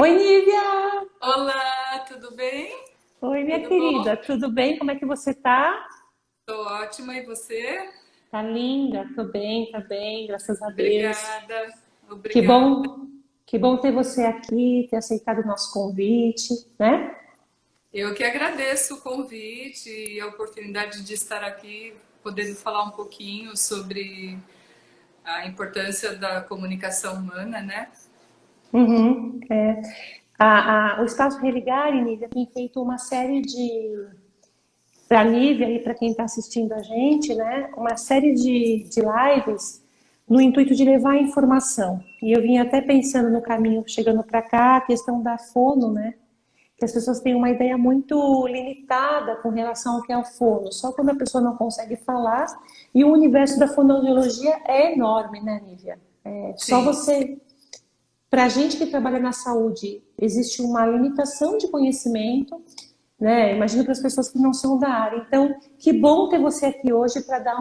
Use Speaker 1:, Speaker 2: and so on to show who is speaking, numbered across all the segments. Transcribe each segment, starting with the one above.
Speaker 1: Oi, Nívia!
Speaker 2: Olá, tudo bem?
Speaker 1: Oi, minha
Speaker 2: Tudo bom?
Speaker 1: querida, tudo bem? Como é que você tá?
Speaker 2: Tô ótima, e você?
Speaker 1: Tá linda, tô bem, tá bem, graças a Deus.
Speaker 2: Obrigada,
Speaker 1: Que
Speaker 2: obrigada.
Speaker 1: bom, que bom ter você aqui, ter aceitado o nosso convite, né?
Speaker 2: Eu que agradeço o convite e a oportunidade de estar aqui, podendo falar um pouquinho sobre a importância da comunicação humana, né?
Speaker 1: Uhum, é. O Espaço Religare, Nívia, tem feito uma série para a Nívia e para quem está assistindo a gente, né? Uma série de lives no intuito de levar informação. E eu vim até pensando no caminho, chegando para cá, a questão da fono, né? Que as pessoas têm uma ideia muito limitada com relação ao que é o fono. Só quando a pessoa não consegue falar. E o universo da fonoaudiologia é enorme, né, Nívia? É, só
Speaker 2: Sim.
Speaker 1: você. Para a gente que trabalha na saúde, existe uma limitação de conhecimento, né? Imagino para as pessoas que não são da área. Então, que bom ter você aqui hoje para dar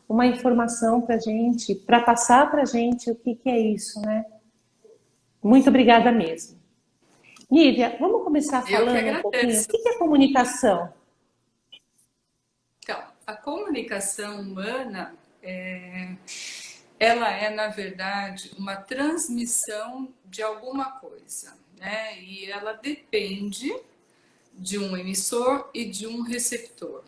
Speaker 1: uma informação para a gente, para passar para a gente o que é isso, né? Muito obrigada mesmo. Nívia, vamos começar
Speaker 2: Eu que
Speaker 1: falando um pouquinho. O
Speaker 2: agradeço.
Speaker 1: que é comunicação?
Speaker 2: Então, a comunicação humana, ela é, na verdade, uma transmissão de alguma coisa, né? E ela depende de um emissor e de um receptor.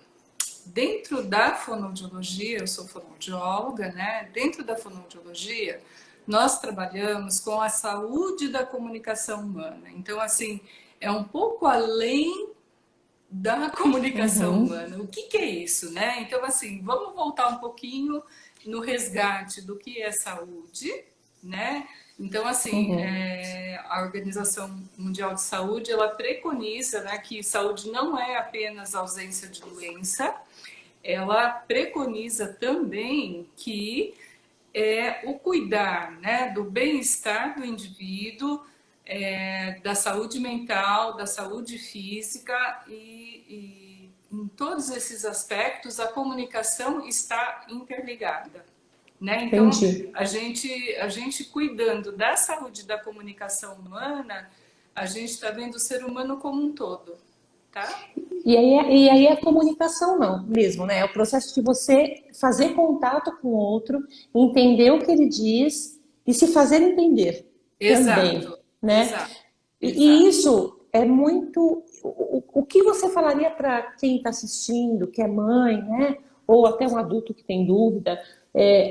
Speaker 2: Dentro da fonoaudiologia, eu sou fonoaudióloga, né? Dentro da fonoaudiologia, nós trabalhamos com a saúde da comunicação humana. Então, assim, é um pouco além da comunicação
Speaker 1: Uhum,
Speaker 2: humana. O que é isso, né? Então, assim, vamos voltar um pouquinho no resgate do que é saúde, né? Então, assim,
Speaker 1: uhum,
Speaker 2: a Organização Mundial de Saúde, ela preconiza, né, que saúde não é apenas ausência de doença, ela preconiza também que o cuidar, né, do bem-estar do indivíduo, da saúde mental, da saúde física e em todos esses aspectos a comunicação está interligada, né? Então
Speaker 1: entendi.
Speaker 2: a gente cuidando da saúde da comunicação humana, a gente está vendo o ser humano como um todo, tá?
Speaker 1: E aí a comunicação não, mesmo, né? É o processo de você fazer contato com o outro, entender o que ele diz e se fazer entender também,
Speaker 2: Exato,
Speaker 1: né?
Speaker 2: exato,
Speaker 1: E
Speaker 2: exato.
Speaker 1: isso é muito. O que você falaria para quem está assistindo, que é mãe, né? Ou até um adulto que tem dúvida,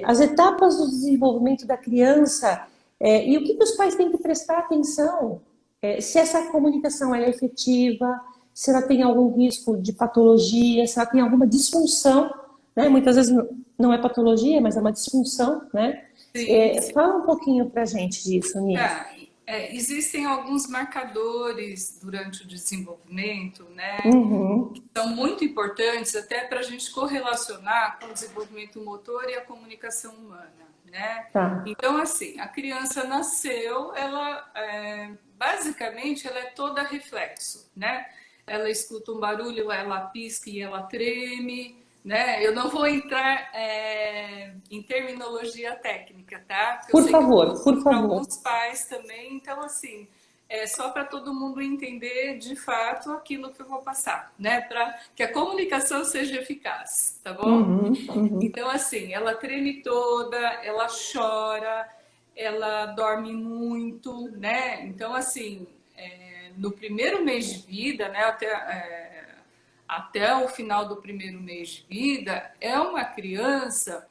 Speaker 1: as etapas do desenvolvimento da criança, e o que os pais têm que prestar atenção, se essa comunicação ela é efetiva, se ela tem algum risco de patologia, se ela tem alguma disfunção, né? Muitas vezes não é patologia, mas é uma disfunção, né?
Speaker 2: Sim,
Speaker 1: Fala um pouquinho para a gente disso, Nívia.
Speaker 2: tá. Existem alguns marcadores durante o desenvolvimento, né, que
Speaker 1: Uhum,
Speaker 2: são muito importantes até para a gente correlacionar com o desenvolvimento motor e a comunicação humana, né?
Speaker 1: tá.
Speaker 2: Então, assim, a criança nasceu, ela basicamente ela é toda reflexo, né? Ela escuta um barulho, ela pisca e ela treme, né? Eu não vou entrar em terminologia técnica, tá? Porque eu
Speaker 1: Por
Speaker 2: sei que eu
Speaker 1: favor,
Speaker 2: falo
Speaker 1: por
Speaker 2: para
Speaker 1: favor.
Speaker 2: alguns pais também, então assim, é só para todo mundo entender de fato aquilo que eu vou passar, né? Para que a comunicação seja eficaz, tá bom?
Speaker 1: Uhum, uhum.
Speaker 2: Então assim, ela treme toda, ela chora, ela dorme muito, né? Então assim, no primeiro mês de vida, né? Até o final do primeiro mês de vida, é uma criança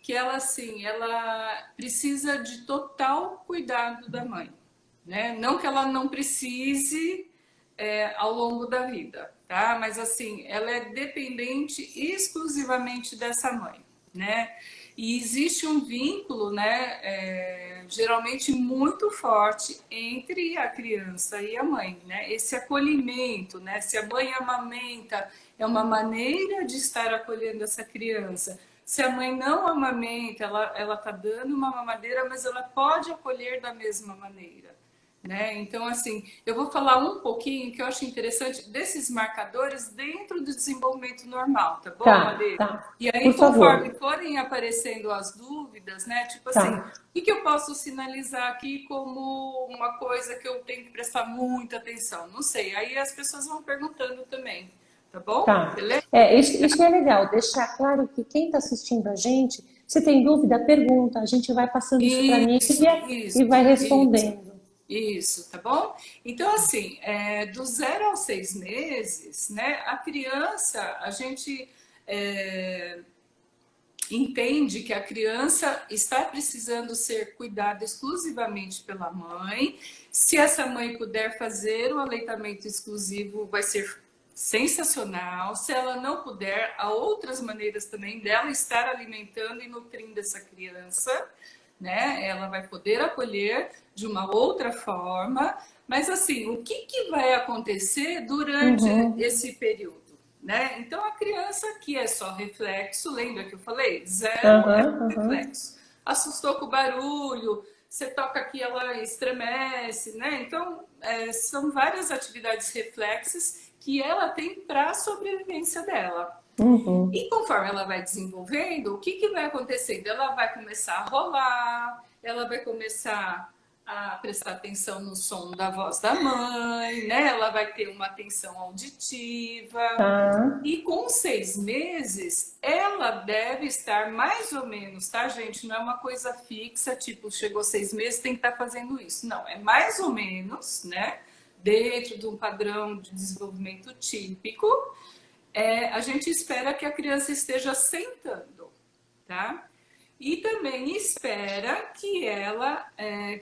Speaker 2: que ela assim, ela precisa de total cuidado da mãe, né? Não que ela não precise ao longo da vida, tá? Mas assim, ela é dependente exclusivamente dessa mãe, né? E existe um vínculo, né, geralmente muito forte entre a criança e a mãe, né? Esse acolhimento, né? Se a mãe amamenta, é uma maneira de estar acolhendo essa criança. Se a mãe não amamenta, ela tá dando uma mamadeira, mas ela pode acolher da mesma maneira, né? Então, assim, eu vou falar um pouquinho que eu acho interessante desses marcadores dentro do desenvolvimento normal, tá bom,
Speaker 1: Tá,
Speaker 2: Ade?
Speaker 1: tá.
Speaker 2: E aí,
Speaker 1: Por
Speaker 2: conforme
Speaker 1: favor.
Speaker 2: forem aparecendo as dúvidas, né? Tipo assim, o
Speaker 1: Tá,
Speaker 2: que eu posso sinalizar aqui como uma coisa que eu tenho que prestar muita atenção? Não sei. Aí as pessoas vão perguntando também, tá bom?
Speaker 1: tá.
Speaker 2: Beleza?
Speaker 1: Isso é legal, deixar claro que quem está assistindo a gente, se tem dúvida, pergunta, a gente vai passando isso para a
Speaker 2: Isso,
Speaker 1: Nívia e vai
Speaker 2: isso, isso.
Speaker 1: respondendo.
Speaker 2: Isso, tá bom? Então, assim, do 0 aos 6 meses, né, a criança, a gente é, entende que a criança está precisando ser cuidada exclusivamente pela mãe. Se essa mãe puder fazer o aleitamento exclusivo, vai ser sensacional. Se ela não puder, há outras maneiras também dela estar alimentando e nutrindo essa criança, né? Ela vai poder acolher de uma outra forma. Mas assim, o que vai acontecer durante
Speaker 1: Uhum,
Speaker 2: esse período? Né? Então, a criança que é só reflexo, lembra que eu falei? Zero é
Speaker 1: aham, aham.
Speaker 2: reflexo. Assustou com o barulho, você toca aqui, ela estremece, né? Então, são várias atividades reflexas que ela tem para a sobrevivência dela.
Speaker 1: Uhum.
Speaker 2: E conforme ela vai desenvolvendo, o que vai acontecendo? Ela vai começar a rolar, ela vai começar a prestar atenção no som da voz da mãe, né? Ela vai ter uma atenção auditiva.
Speaker 1: Tá.
Speaker 2: E com 6 meses, ela deve estar mais ou menos, tá, gente? Não é uma coisa fixa, tipo, chegou 6 meses, tem que estar fazendo isso. Não, é mais ou menos, né? Dentro de um padrão de desenvolvimento típico, a gente espera que a criança esteja sentando, tá? E também espera que ela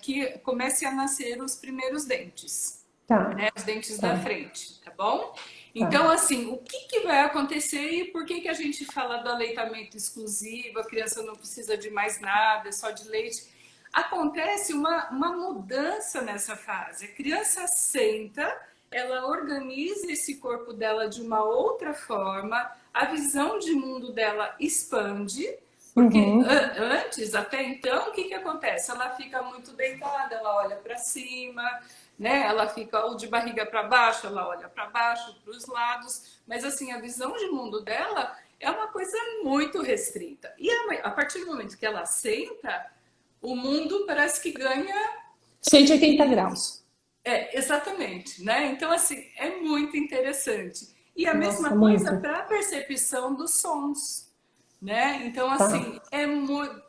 Speaker 2: que comece a nascer os primeiros dentes,
Speaker 1: Tá,
Speaker 2: né? Os dentes da
Speaker 1: tá,
Speaker 2: frente, tá bom? Então,
Speaker 1: tá.
Speaker 2: assim, o que vai acontecer e por que a gente fala do aleitamento exclusivo? A criança não precisa de mais nada, é só de leite. Acontece uma mudança nessa fase. A criança senta, ela organiza esse corpo dela de uma outra forma, a visão de mundo dela expande, porque
Speaker 1: Uhum.
Speaker 2: antes, até então, o que acontece? Ela fica muito deitada, ela olha para cima, né? Ela fica ou de barriga para baixo, ela olha para baixo, para os lados, mas assim, a visão de mundo dela é uma coisa muito restrita. E a partir do momento que ela senta, o mundo parece que ganha.
Speaker 1: 180 graus.
Speaker 2: Exatamente, né? Então, assim, é muito interessante. E a
Speaker 1: Nossa,
Speaker 2: mesma coisa
Speaker 1: muito.
Speaker 2: para a percepção dos sons, né? Então,
Speaker 1: Tá.
Speaker 2: assim,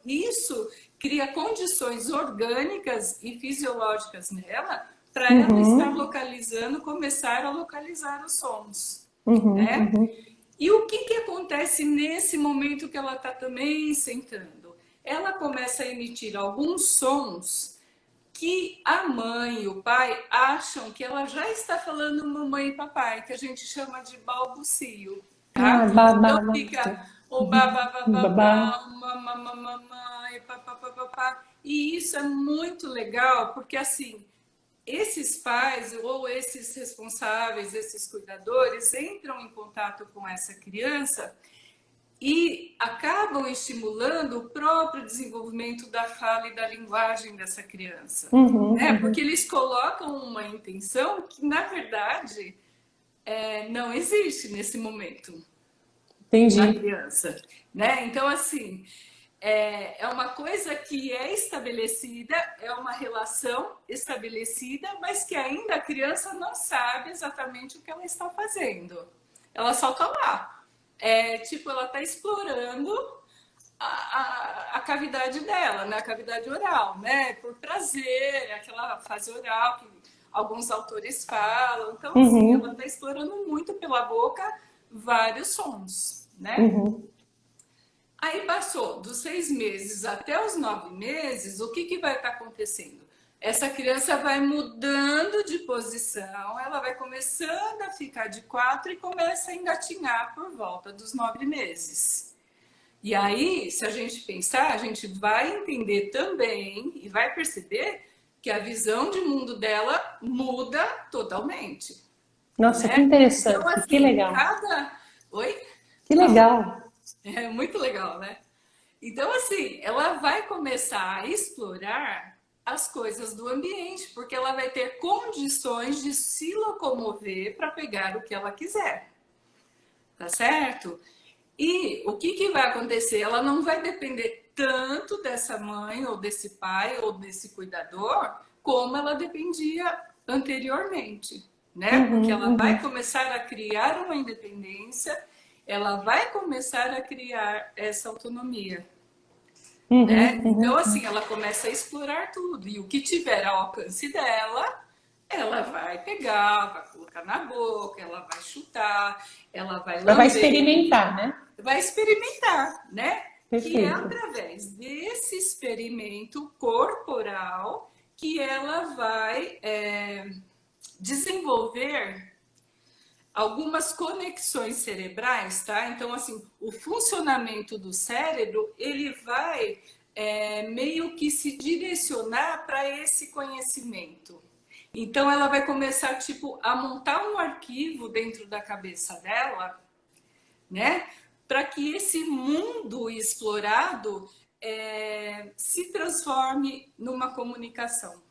Speaker 2: isso cria condições orgânicas e fisiológicas nela para ela estar
Speaker 1: Uhum,
Speaker 2: localizando, começar a localizar os sons,
Speaker 1: uhum,
Speaker 2: né?
Speaker 1: uhum.
Speaker 2: E o que acontece nesse momento que ela está também sentando? Ela começa a emitir alguns sons que a mãe e o pai acham que ela já está falando mamãe e papai, que a gente chama de balbucio,
Speaker 1: Ah,
Speaker 2: tá? Então
Speaker 1: babá,
Speaker 2: fica o babá, babá,
Speaker 1: babá.
Speaker 2: babá, mamãe, mamãe, papá, papá, papá. E isso é muito legal, porque assim, esses pais ou esses responsáveis, esses cuidadores entram em contato com essa criança e acabam estimulando o próprio desenvolvimento da fala e da linguagem dessa criança,
Speaker 1: Uhum,
Speaker 2: né? Porque
Speaker 1: uhum.
Speaker 2: eles colocam uma intenção que, na verdade, não existe nesse momento na
Speaker 1: Entendi.
Speaker 2: criança, né? Então, assim, é uma coisa que é estabelecida, é uma relação estabelecida, mas que ainda a criança não sabe exatamente o que ela está fazendo. Ela só está lá. Tipo, ela está explorando a cavidade dela, né? A cavidade oral, né? Por prazer, aquela fase oral que alguns autores falam. Então, assim, ela
Speaker 1: Uhum,
Speaker 2: está explorando muito pela boca vários sons, né?
Speaker 1: uhum.
Speaker 2: Aí passou dos 6 meses até os 9 meses, o que vai estar acontecendo? Essa criança vai mudando de posição, ela vai começando a ficar de quatro e começa a engatinhar por volta dos 9 meses. E aí, se a gente pensar, a gente vai entender também e vai perceber que a visão de mundo dela muda totalmente,
Speaker 1: Nossa, que
Speaker 2: né? Então,
Speaker 1: interessante, que
Speaker 2: assim,
Speaker 1: legal.
Speaker 2: cada. Oi?
Speaker 1: Que
Speaker 2: Fala.
Speaker 1: legal.
Speaker 2: É muito legal, né? Então, assim, ela vai começar a explorar as coisas do ambiente, porque ela vai ter condições de se locomover para pegar o que ela quiser, tá certo? E o que, que vai acontecer? Ela não vai depender tanto dessa mãe, ou desse pai, ou desse cuidador, como ela dependia anteriormente, né? Porque ela vai
Speaker 1: uhum,
Speaker 2: começar a criar uma independência, ela vai começar a criar essa autonomia, né?
Speaker 1: uhum,
Speaker 2: Então,
Speaker 1: uhum.
Speaker 2: assim, ela começa a explorar tudo. E o que tiver ao alcance dela, ela vai pegar, vai colocar na boca, ela vai chutar, ela vai
Speaker 1: Ela vai
Speaker 2: lamber,
Speaker 1: experimentar, né?
Speaker 2: vai experimentar, né? Que é
Speaker 1: Perfeito.
Speaker 2: através desse experimento corporal que ela vai desenvolver algumas conexões cerebrais, tá? Então, assim, o funcionamento do cérebro, ele vai meio que se direcionar para esse conhecimento. Então, ela vai começar, tipo, a montar um arquivo dentro da cabeça dela, né? Para que esse mundo explorado se transforme numa comunicação,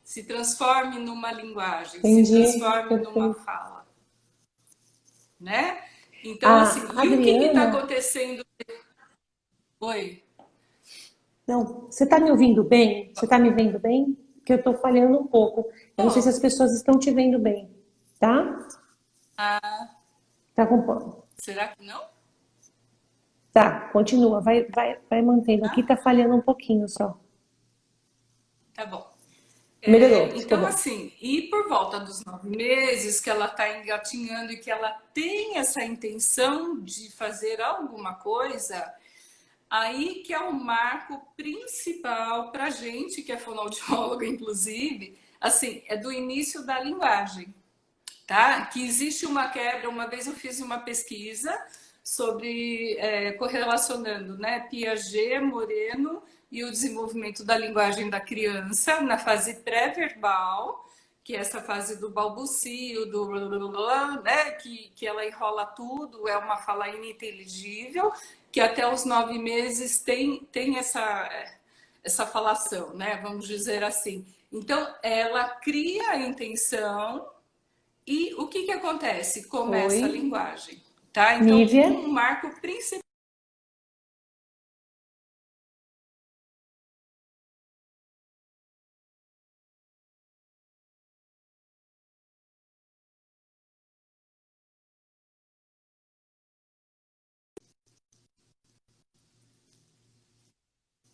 Speaker 2: se transforme numa linguagem, se
Speaker 1: Entendi.
Speaker 2: transforme numa
Speaker 1: Perfeito.
Speaker 2: fala, né? Então, assim,
Speaker 1: A
Speaker 2: e o que está
Speaker 1: Adriana,
Speaker 2: acontecendo? Oi?
Speaker 1: não, você está me ouvindo bem? Você está me vendo bem? Porque eu estou falhando um pouco. Eu não sei se
Speaker 2: Oh,
Speaker 1: as pessoas estão te vendo bem, tá?
Speaker 2: ah,
Speaker 1: Tá com...
Speaker 2: será que não?
Speaker 1: Tá, continua, vai mantendo. Aqui
Speaker 2: Ah,
Speaker 1: tá falhando um pouquinho só.
Speaker 2: tá bom.
Speaker 1: Melhorou, ficou
Speaker 2: Então,
Speaker 1: bom.
Speaker 2: assim, e por volta dos 9 meses que ela está engatinhando e que ela tem essa intenção de fazer alguma coisa, aí que é o marco principal para a gente, que é fonoaudióloga, inclusive, assim, é do início da linguagem, tá? Que existe uma quebra. Uma vez eu fiz uma pesquisa sobre correlacionando, né, Piaget, Moreno e o desenvolvimento da linguagem da criança na fase pré-verbal, que é essa fase do balbucio, do né, que ela enrola tudo, é uma fala ininteligível, que até os 9 meses tem essa falação, né? Vamos dizer assim. Então, ela cria a intenção e o que, que acontece?
Speaker 1: Oi,
Speaker 2: Começa a linguagem, tá? Então,
Speaker 1: Nívia.
Speaker 2: um marco principal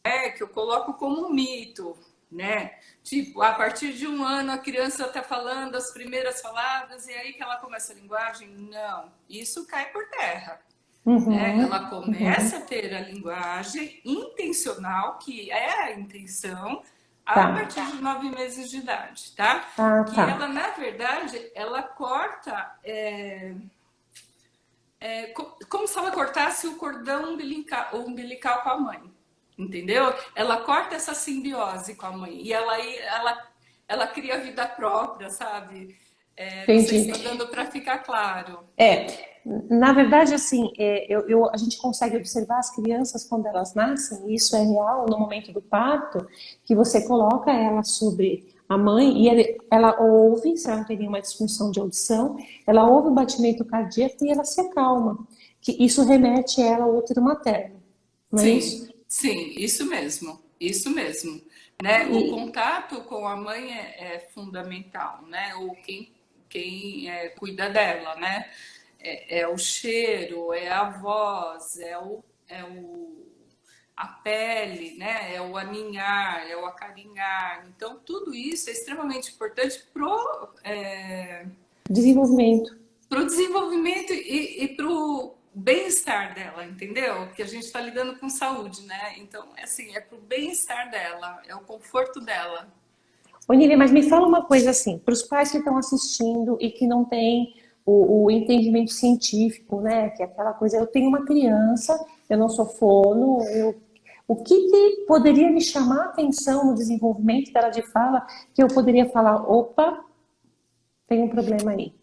Speaker 2: é que eu coloco como um mito, né? Tipo, a partir de 1 ano a criança está falando as primeiras palavras e aí que ela começa a linguagem? Não, isso cai por terra. Né? Ela
Speaker 1: Uhum,
Speaker 2: começa a
Speaker 1: uhum.
Speaker 2: ter a linguagem intencional, que é a intenção, a
Speaker 1: Tá.
Speaker 2: partir de 9 meses de idade, tá?
Speaker 1: Ah,
Speaker 2: Que
Speaker 1: tá.
Speaker 2: ela, na verdade, ela corta como se ela cortasse o cordão umbilical com a mãe, entendeu? Ela corta essa simbiose com a mãe e ela cria vida própria, sabe? Não sei se
Speaker 1: Entendi.
Speaker 2: está dando para ficar claro.
Speaker 1: Na verdade, assim, a gente consegue observar as crianças quando elas nascem, e isso é real no momento do parto, que você coloca ela sobre a mãe e ela ouve, se ela não tem nenhuma disfunção de audição, ela ouve o batimento cardíaco e ela se acalma, que isso remete ela ao útero materno, não é
Speaker 2: Sim,
Speaker 1: isso?
Speaker 2: sim, isso mesmo, né? O
Speaker 1: E,
Speaker 2: contato com a mãe é fundamental, né? Ou quem cuida dela, né? É o cheiro, é a voz, a pele, né? É o aninhar, é o acarinhar. Então, tudo isso é extremamente importante
Speaker 1: desenvolvimento.
Speaker 2: pro desenvolvimento e pro bem-estar dela, entendeu? Porque a gente está lidando com saúde, né? Então, assim, é pro bem-estar dela, é o conforto dela.
Speaker 1: Ô, Nívia, mas me fala uma coisa assim, para os pais que estão assistindo e que não têm o entendimento científico, né? Que é aquela coisa, eu tenho uma criança, eu não sou fono, o que, que poderia me chamar a atenção no desenvolvimento dela de fala, que eu poderia falar, opa, tem um problema aí.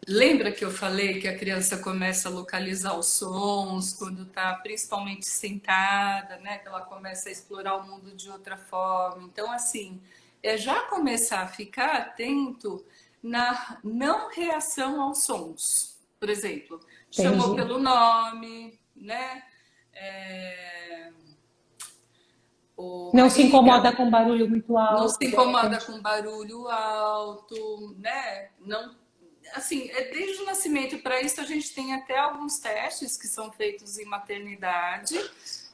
Speaker 2: Lembra que eu falei que a criança começa a localizar os sons quando está principalmente sentada, né? Que ela começa a explorar o mundo de outra forma. Então, assim, é já começar a ficar atento na não reação aos sons. Por exemplo, chamou
Speaker 1: Entendi.
Speaker 2: pelo nome, né? É, Ô,
Speaker 1: Não se incomoda
Speaker 2: Maria,
Speaker 1: com barulho muito
Speaker 2: não se
Speaker 1: alto, de
Speaker 2: incomoda
Speaker 1: repente.
Speaker 2: com barulho alto, né? Não, assim, é desde o nascimento. Para isso a gente tem até alguns testes que são feitos em maternidade,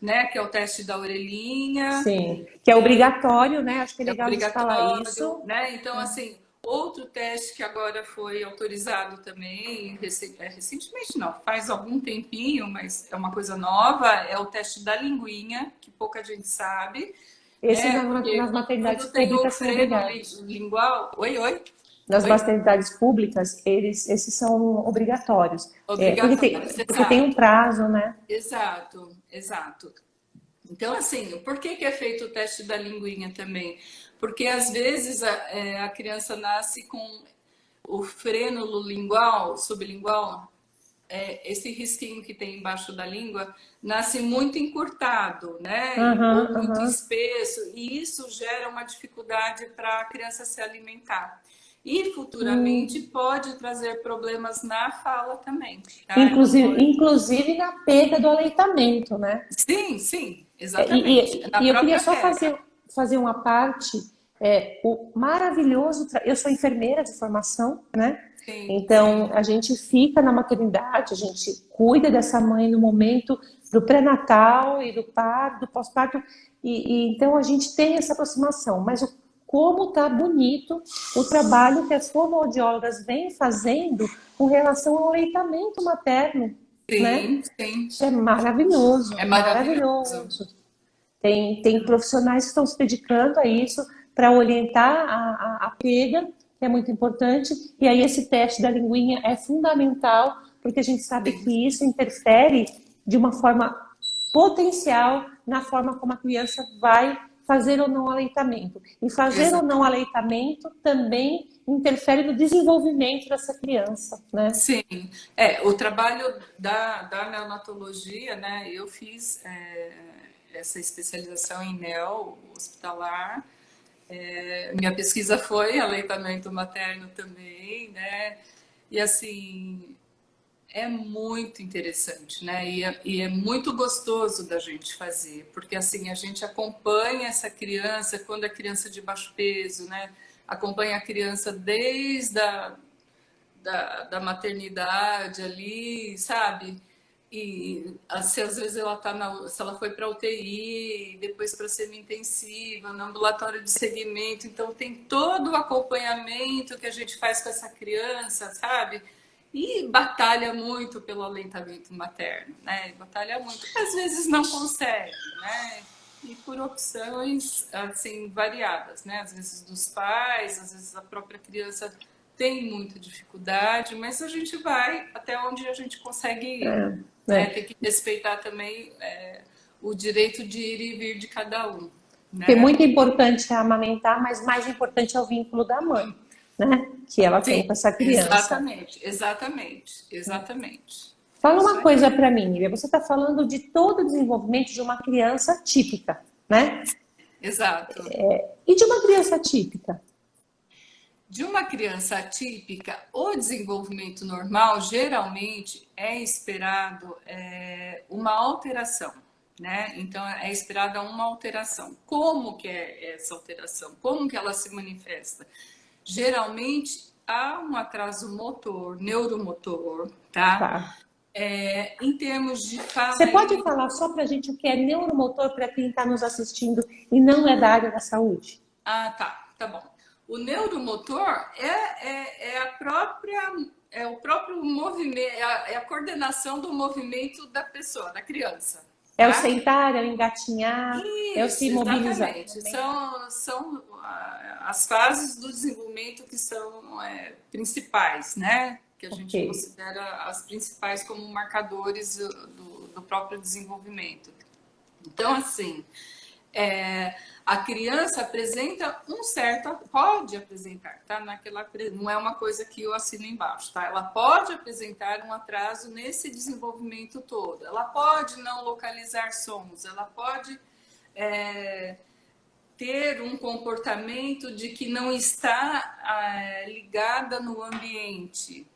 Speaker 2: né? Que é o teste da orelhinha,
Speaker 1: Sim, que é obrigatório, né? Acho que é
Speaker 2: é
Speaker 1: legal a gente falar
Speaker 2: obrigatório,
Speaker 1: isso.
Speaker 2: né? Então, assim, outro teste que agora foi autorizado também, recentemente não, faz algum tempinho, mas é uma coisa nova, é o teste da linguinha, que pouca gente sabe,
Speaker 1: Esse
Speaker 2: né? Porque
Speaker 1: nas maternidades
Speaker 2: quando tem o
Speaker 1: públicas são
Speaker 2: freno
Speaker 1: obrigados.
Speaker 2: lingual. Oi, oi,
Speaker 1: Nas
Speaker 2: oi?
Speaker 1: maternidades públicas, esses são obrigatórios.
Speaker 2: Obrigatórios,
Speaker 1: Porque tem um
Speaker 2: exato,
Speaker 1: prazo, né?
Speaker 2: exato, exato. Então, assim, por que é feito o teste da linguinha também? Porque às vezes a criança nasce com o frênulo lingual, sublingual, esse risquinho que tem embaixo da língua, nasce muito encurtado, né?
Speaker 1: Aham,
Speaker 2: Ou muito
Speaker 1: aham.
Speaker 2: espesso, e isso gera uma dificuldade para a criança se alimentar. E futuramente
Speaker 1: Hum.
Speaker 2: pode trazer problemas na fala também, tá? Ela
Speaker 1: Inclusive,
Speaker 2: pode.
Speaker 1: inclusive na perda do aleitamento, né?
Speaker 2: Sim, sim,
Speaker 1: É,
Speaker 2: exatamente. Na
Speaker 1: e eu queria
Speaker 2: própria
Speaker 1: só
Speaker 2: queda.
Speaker 1: fazer uma parte. O maravilhoso. Eu sou enfermeira de formação, né?
Speaker 2: Sim,
Speaker 1: Então,
Speaker 2: sim,
Speaker 1: a gente fica na maternidade, a gente cuida dessa mãe no momento do pré-natal e do parto, do pós-parto, então a gente tem essa aproximação. Mas como tá bonito o trabalho que as fonoaudiólogas vêm fazendo com relação ao aleitamento materno, né?
Speaker 2: sim, sim.
Speaker 1: Isso é maravilhoso,
Speaker 2: É maravilhoso.
Speaker 1: maravilhoso. Tem profissionais que estão se dedicando a isso para orientar a perda, que é muito importante. E aí esse teste da linguinha é fundamental, porque a gente sabe
Speaker 2: Sim,
Speaker 1: que isso interfere de uma forma potencial na forma como a criança vai fazer ou não aleitamento. E fazer ou não
Speaker 2: exatamente.
Speaker 1: aleitamento também interfere no desenvolvimento dessa criança, né?
Speaker 2: Sim, o trabalho da neonatologia, né? Eu fiz essa especialização em neo hospitalar. Minha pesquisa foi aleitamento materno também, né? E assim, é muito interessante, né? E é muito gostoso da gente fazer, porque assim a gente acompanha essa criança quando é criança de baixo peso, né? Acompanha a criança desde da maternidade ali, sabe? E se às vezes ela tá se ela foi para UTI, depois para semi-intensiva, no ambulatório de segmento, então tem todo o acompanhamento que a gente faz com essa criança, sabe? E batalha muito pelo aleitamento materno, né? Batalha muito, às vezes não consegue, né? E por opções assim variadas, né? Às vezes dos pais, às vezes a própria criança tem muita dificuldade, mas a gente vai até onde a gente consegue ir, né? Tem
Speaker 1: É.
Speaker 2: que respeitar também o direito de ir e vir de cada um,
Speaker 1: Porque
Speaker 2: né?
Speaker 1: muito importante é amamentar, mas mais importante é o vínculo da mãe, né? Que ela tem
Speaker 2: Sim,
Speaker 1: com essa criança.
Speaker 2: exatamente, exatamente, exatamente. É
Speaker 1: Fala
Speaker 2: isso
Speaker 1: uma
Speaker 2: aí.
Speaker 1: coisa para mim, Miriam. Você está falando de todo o desenvolvimento de uma criança típica, né?
Speaker 2: Exato.
Speaker 1: E de uma criança típica?
Speaker 2: De uma criança atípica, o desenvolvimento normal geralmente é esperado uma alteração, né? Então é esperada uma alteração. Como que é essa alteração? Como que ela se manifesta? Geralmente há um atraso motor, neuromotor, tá?
Speaker 1: Tá.
Speaker 2: Em termos de
Speaker 1: Você
Speaker 2: fala
Speaker 1: pode
Speaker 2: e
Speaker 1: falar só para a gente o que é neuromotor para quem está nos assistindo e não é da área da saúde?
Speaker 2: tá bom. O neuromotor a própria, é o próprio movimento, é a coordenação do movimento da pessoa, da criança,
Speaker 1: É o
Speaker 2: tá?
Speaker 1: sentar, é o engatinhar, é o se
Speaker 2: Isso,
Speaker 1: mobilizar
Speaker 2: exatamente.
Speaker 1: também.
Speaker 2: São as fases do desenvolvimento que são principais, né? Que a
Speaker 1: Ok.
Speaker 2: gente considera as principais como marcadores do próprio desenvolvimento. Então, assim, A criança apresenta um certo, pode apresentar, tá? Não é uma coisa que eu assino embaixo, tá? Ela pode apresentar um atraso nesse desenvolvimento todo. Ela pode não localizar sons, ela pode ter um comportamento de que não está ligada no ambiente.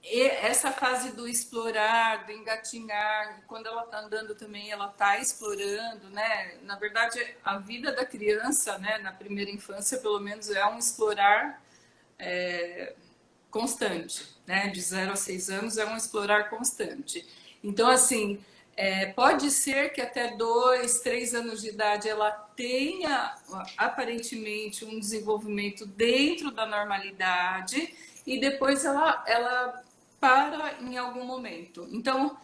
Speaker 2: E essa fase do explorar, do engatinhar, quando ela está andando também, ela está explorando, né? Na verdade, a vida da criança, né, na primeira infância, pelo menos, é um explorar constante, né? De 0 a 6 anos é um explorar constante. Então, assim, pode ser que até 2, 3 anos de idade ela tenha, aparentemente, um desenvolvimento dentro da normalidade e depois ela para em algum momento. Então,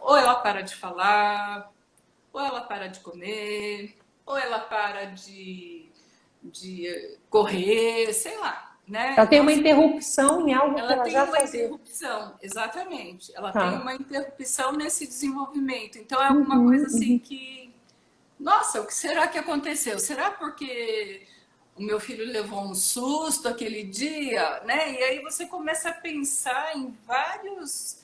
Speaker 2: ou ela para de falar, ou ela para de comer, ou ela para de correr, sei lá, né?
Speaker 1: Ela tem uma interrupção em algo que
Speaker 2: Ela
Speaker 1: ela
Speaker 2: tem
Speaker 1: já
Speaker 2: uma
Speaker 1: fazia.
Speaker 2: interrupção, exatamente. Ela tem
Speaker 1: Tá.
Speaker 2: uma interrupção nesse desenvolvimento. Então, é alguma
Speaker 1: Uhum,
Speaker 2: coisa assim
Speaker 1: uhum.
Speaker 2: que... Nossa, o que será que aconteceu? Será porque o meu filho levou um susto aquele dia, né? E aí você começa a pensar em vários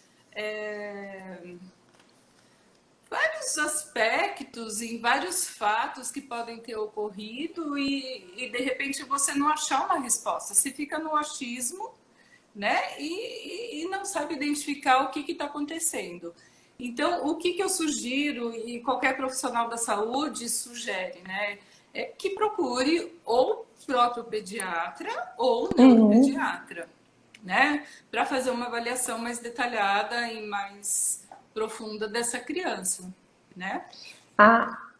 Speaker 2: aspectos, em vários fatos que podem ter ocorrido e de repente você não achar uma resposta. Você fica no achismo, né? E não sabe identificar o que está acontecendo. Então, o que eu sugiro, e qualquer profissional da saúde sugere, né? É que procure ou o próprio pediatra ou o
Speaker 1: Uhum.
Speaker 2: neuropediatra, né? Para fazer uma avaliação mais detalhada e mais profunda dessa criança, né?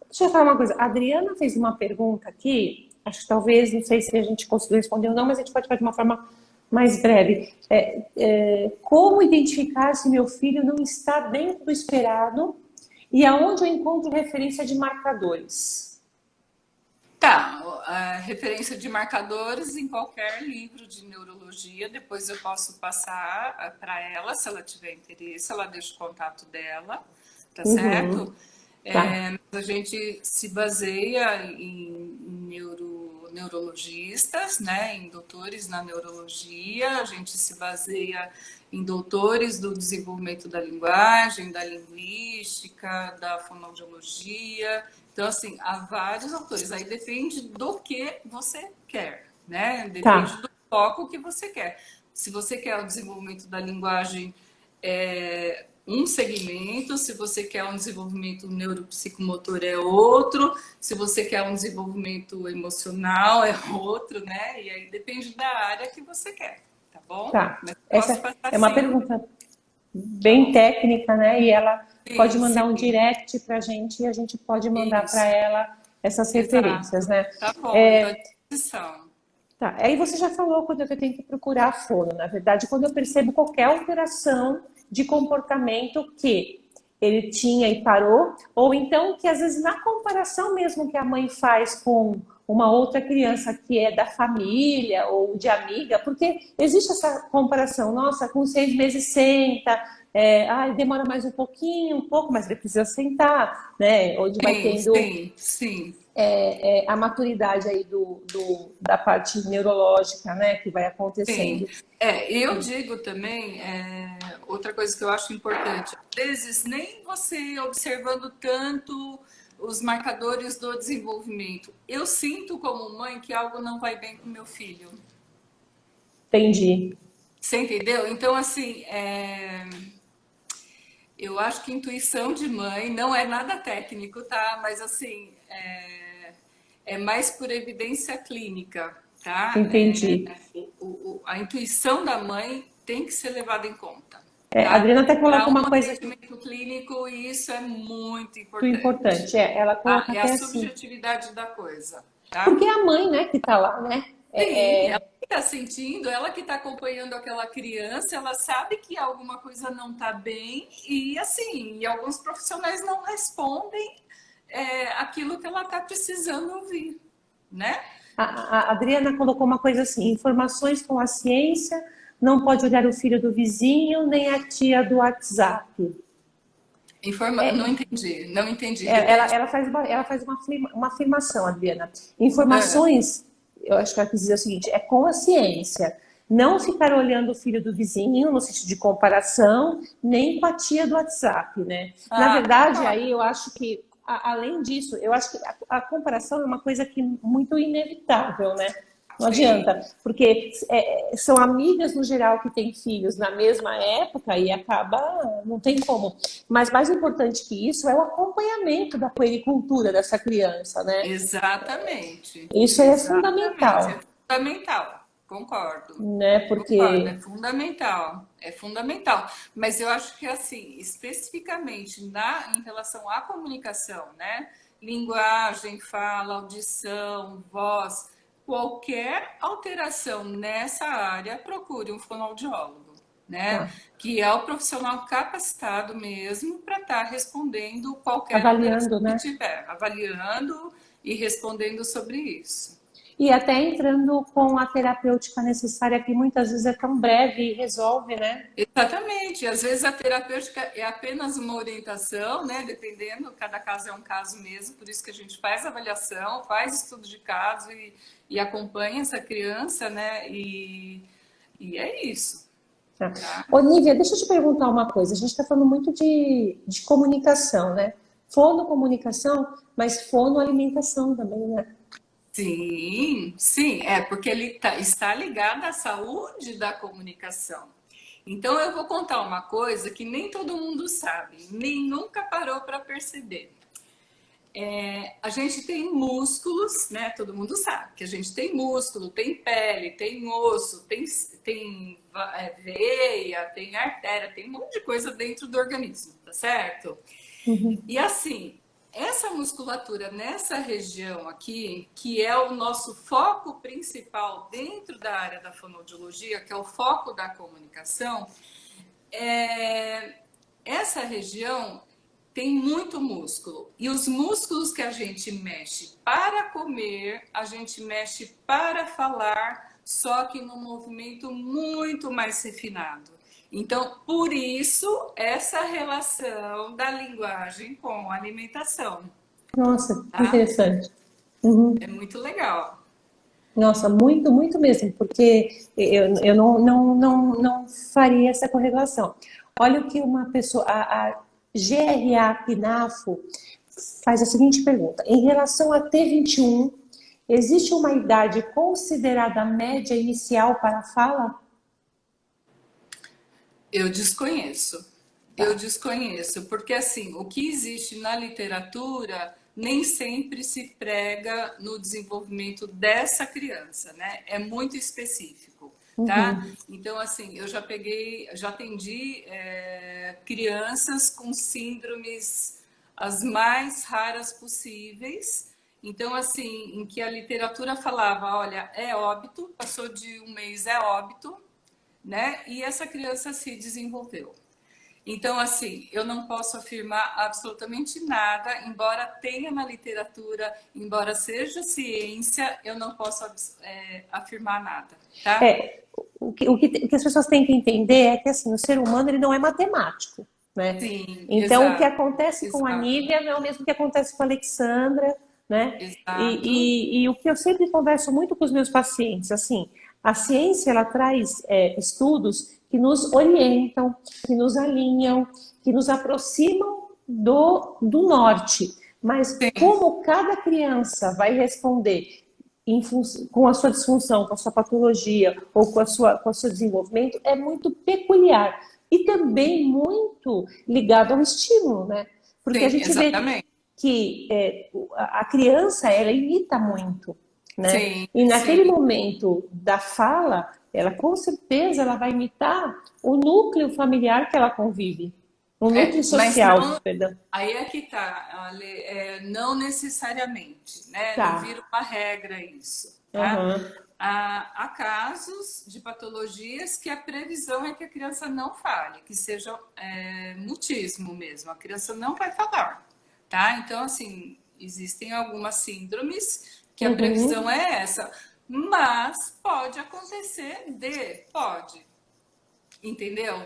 Speaker 1: Deixa eu falar uma coisa. A Adriana fez uma pergunta aqui, acho que talvez, não sei se a gente conseguiu responder ou não, mas a gente pode fazer de uma forma mais breve. Como identificar se meu filho não está dentro do esperado e aonde eu encontro referência de marcadores?
Speaker 2: Tá, a referência de marcadores em qualquer livro de neurologia, depois eu posso passar para ela, se ela tiver interesse, ela deixa o contato dela, tá
Speaker 1: Uhum,
Speaker 2: certo?
Speaker 1: tá,
Speaker 2: A gente se baseia em neurologistas, né, em doutores na neurologia, a gente se baseia em doutores do desenvolvimento da linguagem, da linguística, da fonoaudiologia. Então, assim, há vários autores. Aí depende do que você quer, né? Depende
Speaker 1: tá.
Speaker 2: do foco que você quer. Se você quer o desenvolvimento da linguagem, um segmento, se você quer um desenvolvimento neuropsicomotor é outro, se você quer um desenvolvimento emocional é outro, né? E aí depende da área que você quer, tá bom?
Speaker 1: Tá.
Speaker 2: Mas posso
Speaker 1: Essa
Speaker 2: passar
Speaker 1: é uma
Speaker 2: sim,
Speaker 1: pergunta
Speaker 2: tá
Speaker 1: bem
Speaker 2: bom?
Speaker 1: técnica, né? E ela pode
Speaker 2: Sim,
Speaker 1: mandar um
Speaker 2: sim,
Speaker 1: direct para a gente e a gente pode mandar para
Speaker 2: isso,
Speaker 1: ela essas referências,
Speaker 2: exato.
Speaker 1: né?
Speaker 2: Tá bom, eu estou à
Speaker 1: É,
Speaker 2: disposição.
Speaker 1: tá. Aí você já falou quando eu tenho que procurar fono. Na verdade, quando eu percebo qualquer alteração de comportamento que ele tinha e parou, ou então que às vezes na comparação mesmo que a mãe faz com uma outra criança que é da família ou de amiga, porque existe essa comparação, nossa, com 6 meses senta, demora mais um pouco, mas ele precisa sentar, né? Onde vai
Speaker 2: Sim,
Speaker 1: tendo
Speaker 2: sim, sim,
Speaker 1: a maturidade aí da parte neurológica, né, que vai
Speaker 2: sim.
Speaker 1: acontecendo.
Speaker 2: Eu digo também, outra coisa que eu acho importante, às vezes nem você observando tanto os marcadores do desenvolvimento. Eu sinto como mãe que algo não vai bem com meu filho.
Speaker 1: Entendi.
Speaker 2: Você entendeu? Então, assim, eu acho que intuição de mãe não é nada técnico, tá? Mas assim, é mais por evidência clínica, tá?
Speaker 1: Entendi.
Speaker 2: A intuição da mãe tem que ser levada em conta,
Speaker 1: A
Speaker 2: tá?
Speaker 1: Adriana até
Speaker 2: Para
Speaker 1: coloca
Speaker 2: um
Speaker 1: uma coisa
Speaker 2: atendimento clínico, isso é muito
Speaker 1: muito
Speaker 2: importante,
Speaker 1: importante. Ela
Speaker 2: tá?
Speaker 1: coloca
Speaker 2: É a
Speaker 1: até assim.
Speaker 2: subjetividade da coisa,
Speaker 1: Porque
Speaker 2: tá?
Speaker 1: é a mãe, né, que tá lá, né?
Speaker 2: Sim, ela que está sentindo, ela que está acompanhando aquela criança, ela sabe que alguma coisa não está bem e assim, e alguns profissionais não respondem aquilo que ela está precisando ouvir, né?
Speaker 1: A Adriana colocou uma coisa assim: informações com a ciência, não pode olhar o filho do vizinho, nem a tia do WhatsApp.
Speaker 2: Não entendi, não entendi. Repete.
Speaker 1: ela faz uma afirmação, Adriana.
Speaker 2: Ah,
Speaker 1: Informações, eu acho que ela quis dizer o seguinte, é com a ciência. Não ficar olhando o filho do vizinho, no sentido de comparação, nem com a tia do WhatsApp, né? Na verdade,
Speaker 2: concordo.
Speaker 1: aí eu acho que, além disso, eu acho que a comparação é uma coisa que muito inevitável, né? Não adianta,
Speaker 2: Sim,
Speaker 1: porque são amigas no geral que têm filhos na mesma época e acaba, não tem como. Mas mais importante que isso é o acompanhamento da puericultura dessa criança, né?
Speaker 2: exatamente.
Speaker 1: Isso é
Speaker 2: Exatamente. É
Speaker 1: fundamental,
Speaker 2: fundamental. Concordo.
Speaker 1: né?
Speaker 2: Concordo, é
Speaker 1: Porque
Speaker 2: fundamental. É fundamental. Mas eu acho que, assim, especificamente em relação à comunicação, né? Linguagem, fala, audição, voz, qualquer alteração nessa área, procure um fonoaudiólogo, né?
Speaker 1: tá
Speaker 2: Que é o profissional capacitado mesmo para estar respondendo qualquer alteração
Speaker 1: avaliando,
Speaker 2: que
Speaker 1: né?
Speaker 2: tiver, avaliando e respondendo sobre isso.
Speaker 1: E até entrando com a terapêutica necessária, que muitas vezes é tão breve e resolve, né?
Speaker 2: Exatamente. Às vezes a terapêutica é apenas uma orientação, né? Dependendo, cada caso é um caso mesmo, por isso que a gente faz avaliação, faz estudo de caso e acompanha essa criança, né? E é isso,
Speaker 1: Tá.
Speaker 2: tá?
Speaker 1: Olivia, deixa eu te perguntar uma coisa. A gente está falando muito de comunicação, né? Fonocomunicação, mas fonoalimentação também, né?
Speaker 2: Sim, sim, porque está ligado à saúde da comunicação. Então eu vou contar uma coisa que nem todo mundo sabe, nem nunca parou para perceber. A gente tem músculos, né? Todo mundo sabe que a gente tem músculo, tem pele, tem osso, tem veia, tem artéria, tem um monte de coisa dentro do organismo, tá certo?
Speaker 1: Uhum.
Speaker 2: E assim, essa musculatura nessa região aqui, que é o nosso foco principal dentro da área da fonoaudiologia, que é o foco da comunicação, é, essa região tem muito músculo. E os músculos que a gente mexe para comer, a gente mexe para falar, só que num movimento muito mais refinado. Então, por isso, essa relação da linguagem com a alimentação,
Speaker 1: Nossa, que
Speaker 2: tá?
Speaker 1: interessante. Uhum.
Speaker 2: É muito legal.
Speaker 1: Nossa, muito, muito mesmo, porque eu não faria essa correlação. Olha o que uma pessoa, a GRA Pinafo, faz a seguinte pergunta: em relação a T21, existe uma idade considerada média inicial para a fala?
Speaker 2: Eu desconheço. Eu
Speaker 1: Tá.
Speaker 2: desconheço, porque assim, o que existe na literatura nem sempre se prega no desenvolvimento dessa criança, né? É muito específico, tá?
Speaker 1: Uhum.
Speaker 2: Então, assim, já atendi crianças com síndromes as mais raras possíveis. Então, assim, em que a literatura falava, olha, é óbito, passou de um mês, é óbito, né? E essa criança se desenvolveu. Então, assim, eu não posso afirmar absolutamente nada, embora tenha na literatura, embora seja ciência, eu não posso afirmar nada, tá?
Speaker 1: É, o que as pessoas têm que entender é que assim, o ser humano ele não é matemático, né?
Speaker 2: Sim,
Speaker 1: Então, o que
Speaker 2: exato,
Speaker 1: acontece com a
Speaker 2: exato,
Speaker 1: Nívia não é o mesmo que acontece com a Alexandra, né?
Speaker 2: exato.
Speaker 1: E o que eu sempre converso muito com os meus pacientes, assim, a ciência ela traz estudos que nos orientam, que nos alinham, que nos aproximam do norte. Mas
Speaker 2: Sim,
Speaker 1: como cada criança vai responder com a sua disfunção, com a sua patologia ou com o seu desenvolvimento é muito peculiar e também muito ligado ao estímulo, né? Porque a
Speaker 2: sim,
Speaker 1: gente vê
Speaker 2: exatamente.
Speaker 1: que a criança ela imita muito, né?
Speaker 2: Sim,
Speaker 1: E naquele
Speaker 2: sim.
Speaker 1: momento da fala, ela com certeza ela vai imitar o núcleo familiar que ela convive, o núcleo
Speaker 2: Mas
Speaker 1: social,
Speaker 2: não,
Speaker 1: perdão.
Speaker 2: aí é que tá, Ale, não necessariamente, né? Não vira
Speaker 1: Tá.
Speaker 2: uma regra isso, tá?
Speaker 1: Aham.
Speaker 2: Há casos de patologias que a previsão é que a criança não fale, que seja mutismo mesmo, a criança não vai falar, tá? Então, assim, existem algumas síndromes que a previsão
Speaker 1: Uhum.
Speaker 2: é essa, mas pode acontecer pode, entendeu?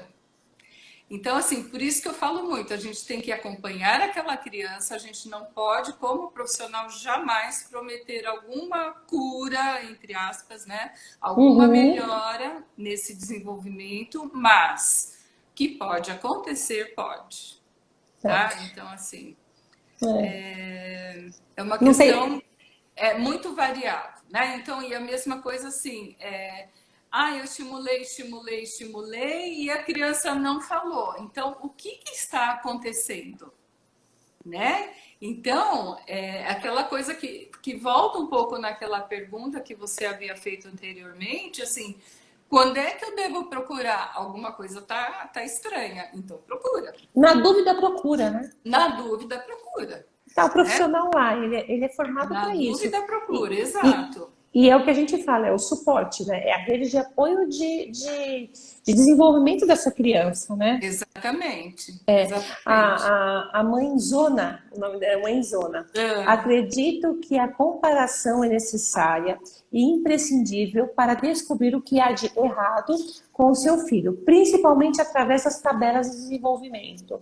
Speaker 2: Então, assim, por isso que eu falo muito, a gente tem que acompanhar aquela criança, a gente não pode, como profissional, jamais prometer alguma cura, entre aspas, né? Alguma
Speaker 1: Uhum.
Speaker 2: melhora nesse desenvolvimento, mas que pode acontecer, pode,
Speaker 1: É.
Speaker 2: tá? Então, assim,
Speaker 1: É.
Speaker 2: é uma
Speaker 1: Não tem.
Speaker 2: questão muito variável, né? Então, e a mesma coisa assim, eu estimulei, estimulei, estimulei e a criança não falou. Então, o que, que está acontecendo, né? Então, aquela coisa que volta um pouco naquela pergunta que você havia feito anteriormente, assim, quando é que eu devo procurar? Alguma coisa tá estranha, então procura.
Speaker 1: Na dúvida, procura, né?
Speaker 2: Na dúvida, procura,
Speaker 1: Tá, o
Speaker 2: né?
Speaker 1: profissional lá, ele é formado
Speaker 2: Na
Speaker 1: para isso.
Speaker 2: dúvida,
Speaker 1: E,
Speaker 2: procura,
Speaker 1: e,
Speaker 2: exato.
Speaker 1: e é o que a gente fala, é o suporte, né? É a rede de apoio de desenvolvimento dessa criança, né?
Speaker 2: Exatamente, exatamente.
Speaker 1: A mãezona, o nome dela é mãezona.
Speaker 2: Ah,
Speaker 1: Acredito que a comparação é necessária e imprescindível para descobrir o que há de errado com o seu filho, principalmente através das tabelas de desenvolvimento.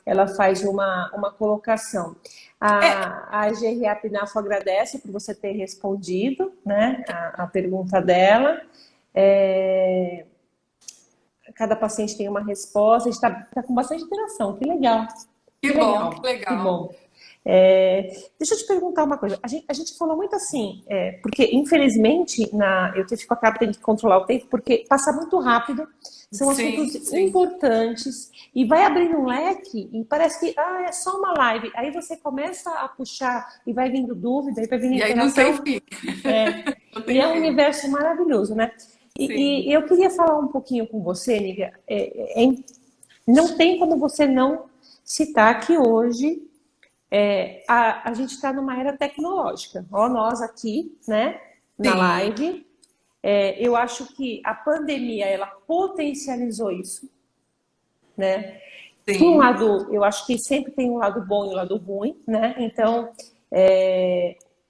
Speaker 1: Ela faz uma colocação.
Speaker 2: é,
Speaker 1: A GRA Pinafo agradece por você ter respondido, né, a pergunta dela. É, cada paciente tem uma resposta, a gente está com bastante interação, que legal,
Speaker 2: que
Speaker 1: que
Speaker 2: bom, que
Speaker 1: legal, que
Speaker 2: legal.
Speaker 1: bom. Deixa eu te perguntar uma coisa. A gente falou muito assim, porque infelizmente eu acabo tendo que controlar o tempo, porque passa muito rápido, são assuntos
Speaker 2: Sim, sim.
Speaker 1: importantes, e vai abrindo um leque, e parece que é só uma live. Aí você começa a puxar, e vai vindo dúvida, e vai vindo
Speaker 2: E aí não tem
Speaker 1: interação,
Speaker 2: fim, não
Speaker 1: e é
Speaker 2: tem
Speaker 1: um
Speaker 2: fim.
Speaker 1: universo maravilhoso, né? E
Speaker 2: Sim,
Speaker 1: eu queria falar um pouquinho com você, Nívia. Não tem como você não citar que hoje a gente está numa era tecnológica. Ó, nós aqui, né, na
Speaker 2: sim,
Speaker 1: live. Eu acho que a pandemia ela potencializou isso, né? Por um
Speaker 2: sim.
Speaker 1: lado, eu acho que sempre tem um lado bom e um lado ruim, né? Então,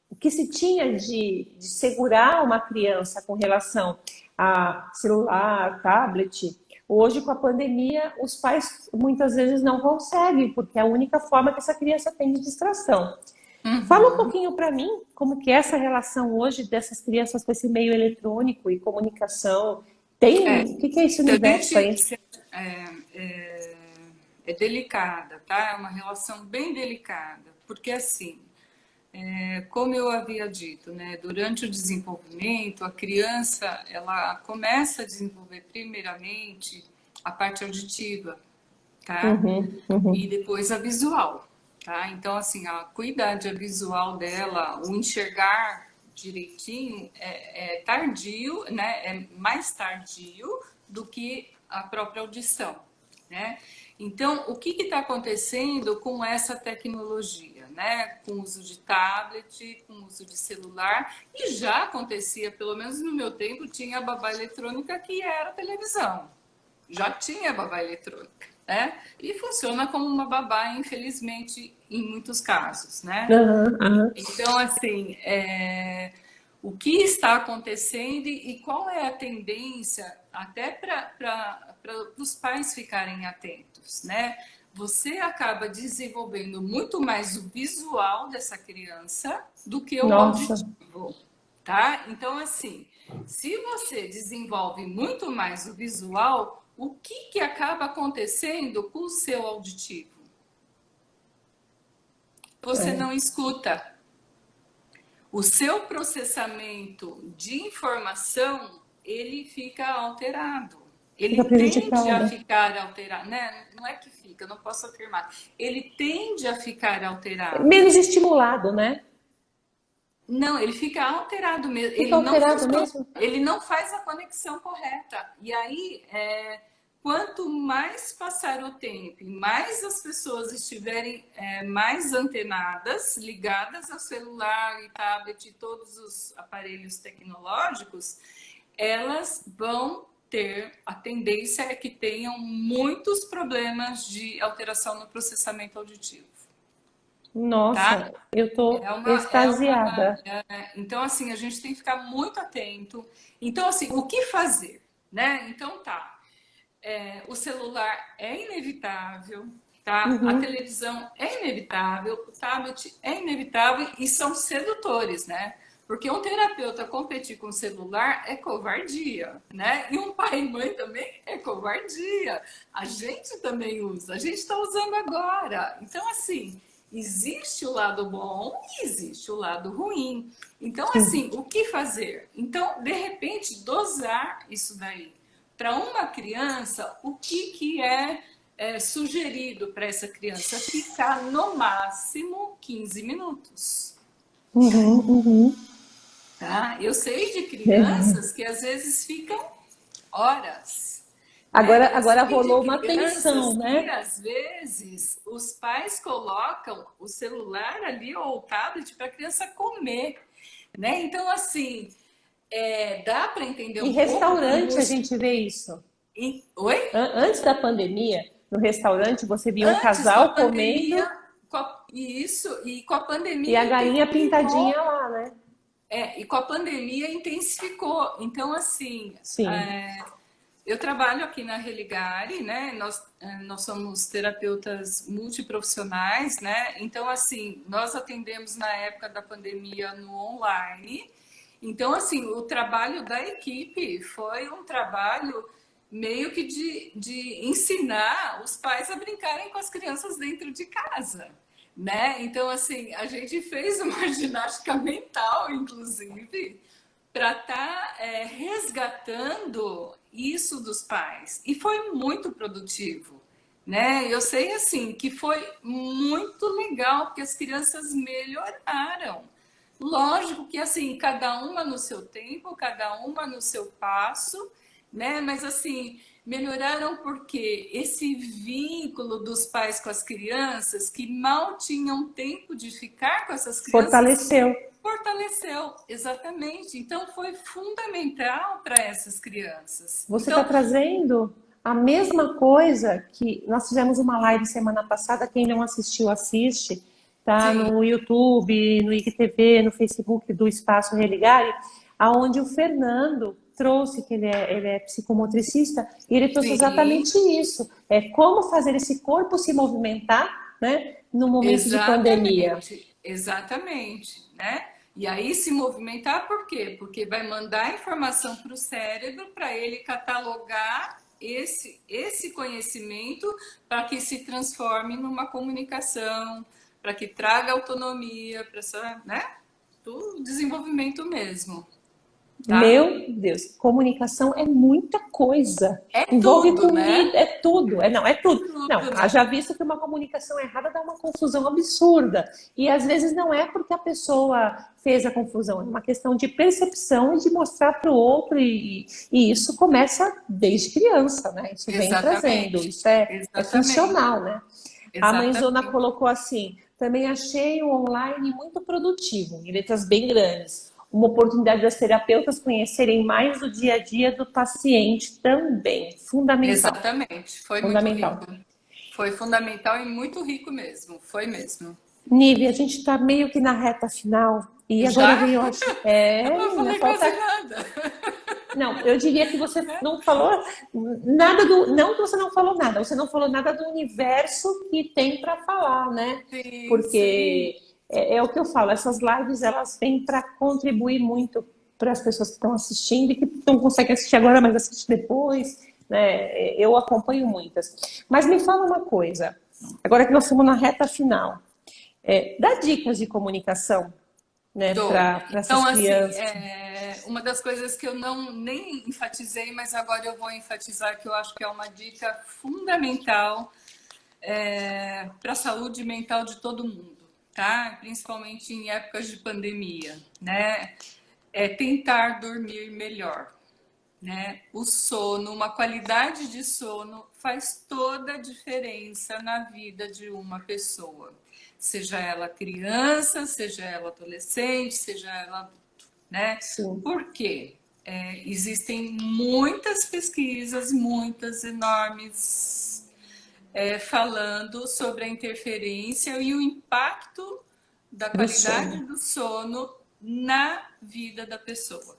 Speaker 1: o que se tinha de segurar uma criança com relação a celular, tablet, hoje com a pandemia, os pais muitas vezes não conseguem, porque é a única forma que essa criança tem de distração. Fala um
Speaker 2: Uhum.
Speaker 1: pouquinho para mim como que é essa relação hoje dessas crianças com esse meio eletrônico e comunicação.
Speaker 2: É,
Speaker 1: O que é esse
Speaker 2: se a
Speaker 1: universo
Speaker 2: gente
Speaker 1: aí?
Speaker 2: é, é, é delicada, tá? É uma relação bem delicada, porque assim, como eu havia dito, né, durante o desenvolvimento, a criança ela começa a desenvolver primeiramente a parte auditiva, tá?
Speaker 1: Uhum, uhum.
Speaker 2: E depois a visual, tá? Então, assim, a acuidade visual dela, o enxergar direitinho é tardio, né? É mais tardio do que a própria audição, né? Então, o que está acontecendo com essa tecnologia, né? Com o uso de tablet, com o uso de celular, e já acontecia, pelo menos no meu tempo, tinha a babá eletrônica que era televisão, já tinha babá eletrônica, né? E funciona como uma babá, infelizmente, em muitos casos, né?
Speaker 1: Aham, aham.
Speaker 2: Então, assim, o que está acontecendo e qual é a tendência, até para os pais ficarem atentos, né? Você acaba desenvolvendo muito mais o visual dessa criança do que o
Speaker 1: Nossa,
Speaker 2: auditivo, tá? Então, assim, se você desenvolve muito mais o visual, o que acaba acontecendo com o seu auditivo? Você não escuta. O seu processamento de informação, ele fica alterado.
Speaker 1: fica
Speaker 2: Ele tende a
Speaker 1: prejudicada.
Speaker 2: ficar alterado, né? Não é que fica, não posso afirmar. Ele tende a ficar alterado.
Speaker 1: Menos estimulado, né?
Speaker 2: Não, ele fica alterado mesmo.
Speaker 1: Fica
Speaker 2: Ele não
Speaker 1: alterado
Speaker 2: funciona,
Speaker 1: mesmo?
Speaker 2: ele não faz a conexão correta. E aí, quanto mais passar o tempo e mais as pessoas estiverem mais antenadas, ligadas ao celular e tablet e todos os aparelhos tecnológicos, elas vão ter a tendência é que tenham muitos problemas de alteração no processamento auditivo, tá?
Speaker 1: Nossa, eu tô extasiada.
Speaker 2: Então, assim, a gente tem que ficar muito atento. Então, assim, o que fazer, né? Então, tá. O celular é inevitável, tá? A
Speaker 1: Uhum.
Speaker 2: televisão é inevitável, o tablet é inevitável e são sedutores, né? Porque um terapeuta competir com o celular é covardia, né? E um pai e mãe também é covardia. A gente também usa, a gente está usando agora. Então, assim, existe o lado bom e existe o lado ruim. Então,
Speaker 1: Sim.
Speaker 2: assim, o que fazer? Então, de repente, dosar isso daí. Para uma criança, o que é sugerido para essa criança? Ficar no máximo 15 minutos.
Speaker 1: Uhum, uhum.
Speaker 2: Tá? Eu sei de
Speaker 1: É.
Speaker 2: crianças que às vezes ficam horas, né?
Speaker 1: Agora,
Speaker 2: Eu
Speaker 1: agora
Speaker 2: sei de
Speaker 1: rolou uma tensão,
Speaker 2: crianças que
Speaker 1: né?
Speaker 2: às vezes os pais colocam o celular ali ou o tablet para a criança comer, né? Então, assim, dá para entender
Speaker 1: Em
Speaker 2: um pouco da
Speaker 1: restaurante a
Speaker 2: angústia.
Speaker 1: gente vê isso.
Speaker 2: Oi?
Speaker 1: Antes da pandemia, no restaurante você via um
Speaker 2: Antes, com a
Speaker 1: casal
Speaker 2: pandemia,
Speaker 1: comendo
Speaker 2: isso, e com a
Speaker 1: e a
Speaker 2: pandemia
Speaker 1: galinha
Speaker 2: intensificou.
Speaker 1: pintadinha lá, né?
Speaker 2: E com a pandemia intensificou. Então, assim,
Speaker 1: Sim.
Speaker 2: eu trabalho aqui na Religare, né? Nós somos terapeutas multiprofissionais, né? Então, assim, nós atendemos na época da pandemia no online. Então, assim, o trabalho da equipe foi um trabalho meio que de ensinar os pais a brincarem com as crianças dentro de casa, né? Então, assim, a gente fez uma ginástica mental, inclusive, para estar resgatando isso dos pais. E foi muito produtivo, né? Eu sei, assim, que foi muito legal, porque as crianças melhoraram. Lógico que, assim, cada uma no seu tempo, cada uma no seu passo, né? Mas, assim, melhoraram porque esse vínculo dos pais com as crianças, que mal tinham tempo de ficar com essas crianças,
Speaker 1: Fortaleceu.
Speaker 2: fortaleceu, exatamente. Então, foi fundamental para essas crianças.
Speaker 1: Você está
Speaker 2: Então,
Speaker 1: trazendo a mesma coisa que nós fizemos uma live semana passada. Quem não assistiu, assiste. Tá
Speaker 2: sim,
Speaker 1: no YouTube, no IGTV, no Facebook do Espaço Religare, aonde o Fernando trouxe, que ele é psicomotricista, e ele trouxe
Speaker 2: sim,
Speaker 1: exatamente isso. É como fazer esse corpo se movimentar, né, no momento de pandemia.
Speaker 2: exatamente, exatamente, né? E aí se movimentar por quê? Porque vai mandar informação para o cérebro para ele catalogar esse conhecimento para que se transforme numa comunicação, para que traga autonomia para essa, né? Do desenvolvimento mesmo, tá?
Speaker 1: Meu Deus, comunicação é muita coisa.
Speaker 2: É
Speaker 1: Envolve
Speaker 2: tudo,
Speaker 1: comida,
Speaker 2: né?
Speaker 1: é tudo. Não, é tudo. Não,
Speaker 2: Tudo, né?
Speaker 1: haja visto que uma comunicação errada dá uma confusão absurda. E às vezes não é porque a pessoa fez a confusão, é uma questão de percepção e de mostrar para o outro. E isso começa desde criança, né? Isso vem trazendo.
Speaker 2: Exatamente,
Speaker 1: Isso é
Speaker 2: exatamente,
Speaker 1: funcional, né? A mãezona
Speaker 2: exatamente.
Speaker 1: colocou assim: também achei o online muito produtivo, em letras bem grandes. Uma oportunidade das terapeutas conhecerem mais do dia a dia do paciente também. Fundamental.
Speaker 2: Exatamente, foi muito rico.
Speaker 1: Fundamental.
Speaker 2: Foi fundamental e muito rico mesmo, foi mesmo.
Speaker 1: Nive, a gente está meio que na reta final. E agora
Speaker 2: Já?
Speaker 1: vem, eu acho.
Speaker 2: Eu não
Speaker 1: Menina,
Speaker 2: falei quase
Speaker 1: falta.
Speaker 2: nada.
Speaker 1: Não, eu diria que você não falou nada do. Não que você não falou nada, você não falou nada do universo que tem para falar, né?
Speaker 2: Sim, sim.
Speaker 1: Porque é o que eu falo, essas lives elas vêm para contribuir muito para as pessoas que estão assistindo e que não conseguem assistir agora, mas assistir depois, né? Eu acompanho muitas. Mas me fala uma coisa, agora que nós estamos na reta final, dá dicas de comunicação, né,
Speaker 2: Dou.
Speaker 1: para essas
Speaker 2: Então, assim,
Speaker 1: crianças.
Speaker 2: uma das coisas que eu não nem enfatizei, mas agora eu vou enfatizar, que eu acho que é uma dica fundamental para a saúde mental de todo mundo, tá? Principalmente em épocas de pandemia, né? É tentar dormir melhor, né? O sono, uma qualidade de sono faz toda a diferença na vida de uma pessoa, seja ela criança, seja ela adolescente, seja ela adulto, né?
Speaker 1: Sim,
Speaker 2: Por quê? Existem muitas pesquisas, muitas enormes, falando sobre a interferência e o impacto da
Speaker 1: do
Speaker 2: qualidade
Speaker 1: sono.
Speaker 2: do sono na vida da pessoa.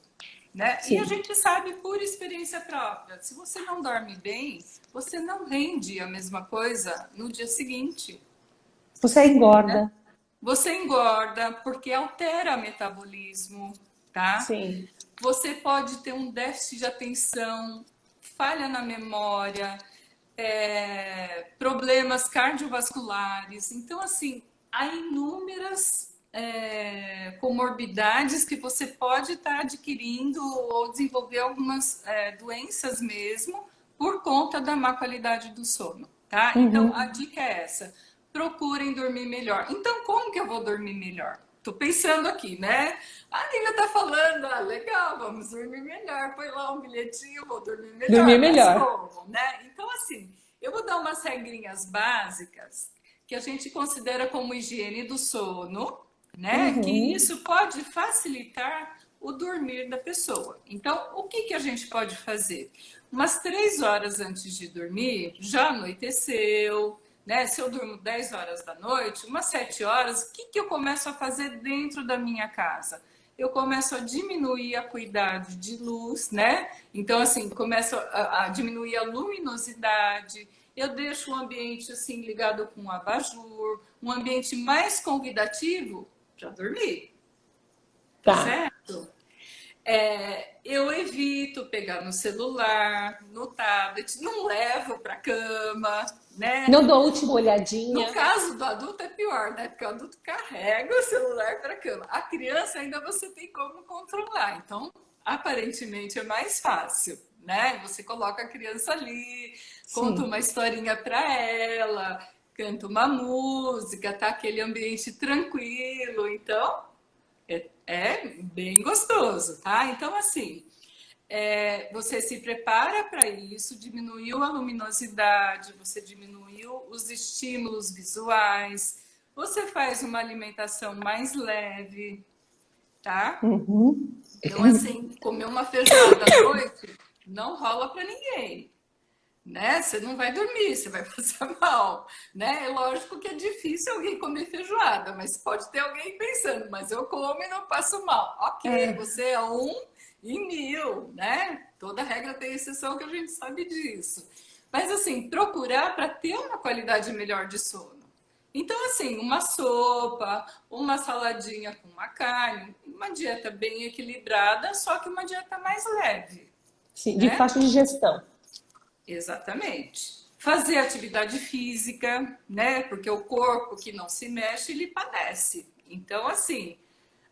Speaker 2: né? E a
Speaker 1: Sim.
Speaker 2: gente sabe por experiência própria, se você não dorme bem, você não rende a mesma coisa no dia seguinte,
Speaker 1: Você
Speaker 2: né?
Speaker 1: engorda.
Speaker 2: Você engorda porque altera o metabolismo, tá?
Speaker 1: Sim.
Speaker 2: Você pode ter um déficit de atenção, falha na memória, problemas cardiovasculares. Então, assim, há inúmeras comorbidades que você pode estar adquirindo ou desenvolver algumas doenças mesmo por conta da má qualidade do sono, tá? Então, a
Speaker 1: Uhum.
Speaker 2: dica é essa: procurem dormir melhor. Então, como que eu vou dormir melhor? Tô pensando aqui, né? A Nina tá falando, ah, legal, vamos dormir melhor. Põe lá um bilhetinho, vou dormir
Speaker 1: Dormir
Speaker 2: melhor. Mas
Speaker 1: melhor.
Speaker 2: como, né? Então, assim, eu vou dar umas regrinhas básicas que a gente considera como higiene do sono, né? Que
Speaker 1: Uhum.
Speaker 2: isso pode facilitar o dormir da pessoa. Então, o que que a gente pode fazer? Umas 3 horas antes de dormir, já anoiteceu, né? Se eu durmo 10 horas da noite, umas 7 horas, o que que eu começo a fazer dentro da minha casa? Eu começo a diminuir a quantidade de luz, né? Então, assim, começo a diminuir a luminosidade, eu deixo o ambiente, assim, ligado com um abajur, um ambiente mais convidativo para dormir,
Speaker 1: Tá.
Speaker 2: certo? Eu evito pegar no celular, no tablet, não levo para cama, né?
Speaker 1: Não dou a última
Speaker 2: No
Speaker 1: olhadinha.
Speaker 2: caso do adulto é pior, né? Porque o adulto carrega o celular para a cama. A criança ainda você tem como controlar. Então, aparentemente é mais fácil, né? Você coloca a criança ali, conta uma
Speaker 1: Sim.
Speaker 2: historinha para ela, canta uma música, tá aquele ambiente tranquilo. Então, é bem gostoso, tá? Então, assim, você se prepara para isso, diminuiu a luminosidade, você diminuiu os estímulos visuais, você faz uma alimentação mais leve, tá?
Speaker 1: Uhum.
Speaker 2: Então, assim, comer uma feijoada à noite não rola para ninguém, né? Você não vai dormir, você vai passar mal, né? É lógico que é difícil alguém comer feijoada, mas pode ter alguém pensando, mas eu como e não passo mal. Ok,
Speaker 1: É,
Speaker 2: você é um em mil, né? Toda regra tem exceção, que a gente sabe disso. Mas assim, procurar para ter uma qualidade melhor de sono. Então, assim, uma sopa, uma saladinha com uma carne, uma dieta bem equilibrada, só que uma dieta mais leve,
Speaker 1: sim, de
Speaker 2: né?
Speaker 1: fácil digestão.
Speaker 2: Exatamente. Fazer atividade física, né? Porque o corpo que não se mexe, ele padece. Então, assim,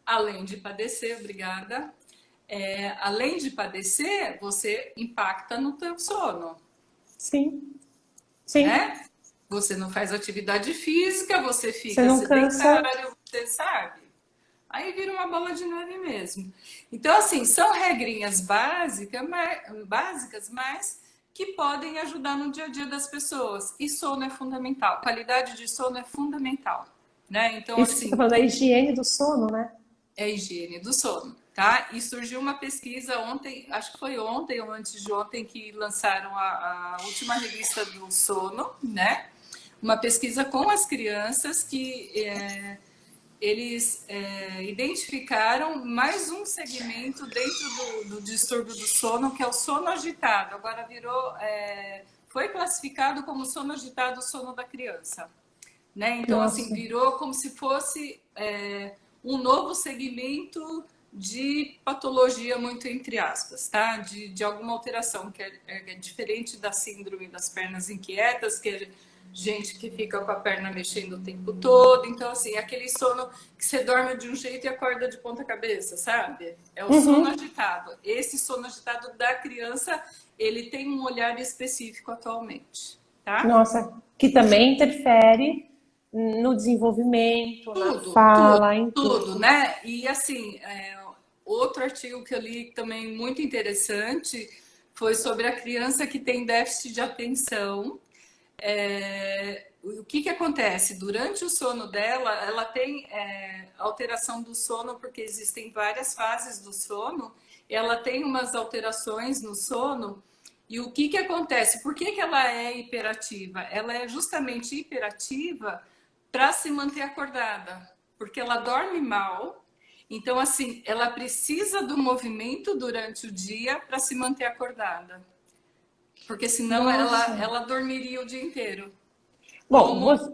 Speaker 2: além de padecer, obrigada, além de padecer, você impacta no teu sono,
Speaker 1: Sim, sim.
Speaker 2: né? Você não faz atividade física, você
Speaker 1: Você
Speaker 2: fica
Speaker 1: não cansa.
Speaker 2: sedentário, você sabe? Aí vira uma bola de neve mesmo. Então, assim, são regrinhas básicas, mas que podem ajudar no dia a dia das pessoas. E sono é fundamental. Qualidade de sono é fundamental, né? Então,
Speaker 1: Isso que você está
Speaker 2: assim,
Speaker 1: falando da higiene do sono, né?
Speaker 2: é a higiene do sono, tá? E surgiu uma pesquisa ontem, acho que foi ontem ou antes de ontem, que lançaram a última revista do sono, né? Uma pesquisa com as crianças que eles identificaram mais um segmento dentro do distúrbio do sono, que é o sono agitado. Agora foi classificado como sono agitado, o sono da criança, né? Então, assim,
Speaker 1: Nossa.
Speaker 2: virou como se fosse um novo segmento de patologia, muito entre aspas, tá? De alguma alteração, que é diferente da síndrome das pernas inquietas, que é gente que fica com a perna mexendo o tempo todo. Então, assim, aquele sono que você dorme de um jeito e acorda de ponta cabeça, sabe? É o sono
Speaker 1: Uhum.
Speaker 2: agitado. Esse sono agitado da criança, ele tem um olhar específico atualmente, tá?
Speaker 1: Nossa, que também interfere no desenvolvimento, na
Speaker 2: Tudo,
Speaker 1: fala, em
Speaker 2: tudo,
Speaker 1: tudo.
Speaker 2: né? E assim, outro artigo que eu li também muito interessante foi sobre a criança que tem déficit de atenção. O que que acontece? Durante o sono dela, ela tem alteração do sono, porque existem várias fases do sono, ela tem umas alterações no sono. E o que que acontece? Por que que ela é hiperativa? Ela é justamente hiperativa para se manter acordada, porque ela dorme mal Então, assim, ela precisa do movimento durante o dia para se manter acordada. Porque senão
Speaker 1: Nossa.
Speaker 2: ela dormiria o dia inteiro.
Speaker 1: Bom, você